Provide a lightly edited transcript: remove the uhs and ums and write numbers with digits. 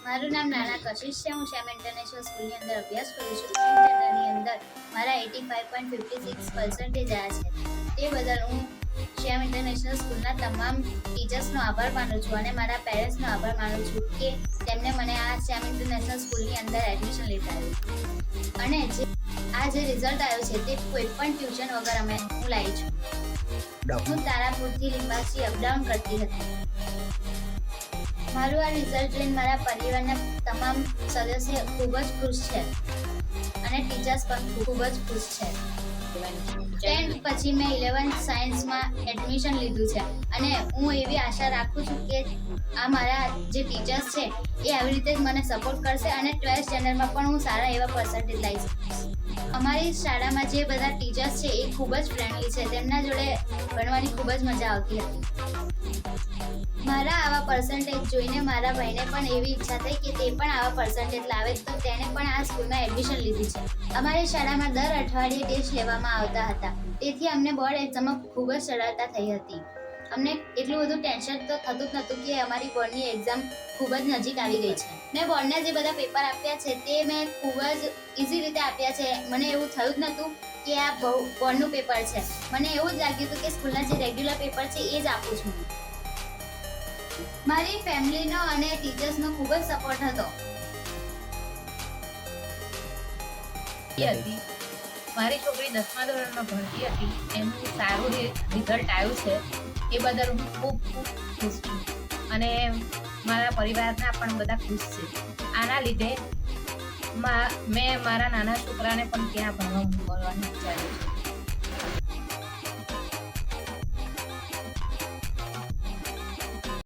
મારું નામ નાના કશિશ છે. હું શ્યામ ઇન્ટરનેશનલ સ્કૂલની અંદર અભ્યાસ કરું છું. ઇન્ટરનલની અંદર મારા 85.56% આવ્યા છે. તે બદલ હું શ્યામ ઇન્ટરનેશનલ સ્કૂલના તમામ ટીચર્સનો આભાર માનું છું અને મારા પેરેન્ટ્સનો આભાર માનું છું કે તેમને મને આ શ્યામ ઇન્ટરનેશનલ સ્કૂલની અંદર એડમિશન લેતા આવ્યું. અને જે રિઝલ્ટ આવ્યો છે તે કોઈ પણ ટ્યુશન વગર હું લાવી છું. હું તારાપુરથી લીંબાસી અપડાઉન કરતી હતી. મારું આ રિઝલ્ટ જોઈને મારા પરિવારના તમામ સદસ્ય ખૂબ જ ખુશ છે અને ટીચર્સ પણ ખૂબ જ ખુશ છે. 10th પછી મેં 11th સાયન્સમાં એડમિશન લીધું છે અને હું એવી આશા રાખું છું કે આ મારા જે ટીચર્સ છે એ આવી રીતે જ મને સપોર્ટ કરશે અને 12th સ્ટેન્ડર્ડમાં પણ હું સારા એવા પર્સન્ટેજ લાવી શકીશ. અમારી શાળામાં જે બધા ટીચર્સ છે એ ખૂબ જ ફ્રેન્ડલી છે. તેમના જોડે ભણવાની ખૂબ જ મજા આવતી હતી. મારા આવા પર્સન્ટેજ જોઈને મારા ભાઈને પણ એવી ઈચ્છા થઈ કે તે પણ આવા પર્સન્ટેજ લાવે તો તેને પણ આ સ્કૂલમાં એડમિશન લીધું છે. અમારી શાળામાં દર અઠવાડિયે ટેસ્ટ લેવામાં આવતા હતા, તેથી અમને બોર્ડ એક્ઝામમાં ખૂબ જ સરળતા થઈ હતી. અમને એટલું બધું ટેન્શન તો થતું જ નહોતું કે અમારી બોર્ડની એક્ઝામ ખૂબ જ નજીક આવી ગઈ છે. મેં બોર્ડના જે બધા પેપર આપ્યા છે તે મેં ખૂબ જ ઇઝી રીતે આપ્યા છે. મને એવું થયું જ નહોતું કે આ બોર્ડનું પેપર છે. મને એવું જ લાગ્યું હતું કે સ્કૂલના જે રેગ્યુલર પેપર છે એ જ આપું છું. મારી ફેમિલીનો અને ટીચર્સનો ખૂબ જ સપોર્ટ હતો. મારી છોકરી 10મા ધોરણમાં ભણતી હતી, એનું સારું રિઝલ્ટ આવ્યું છે એ બદલ હું ખૂબ ખુશ છું અને મારા પરિવારના પણ બધા ખુશ છે. આના લીધે મેં મારા નાના છોકરાને પણ ત્યાં ભણવા મોકલવાનું વિચાર્યું છે.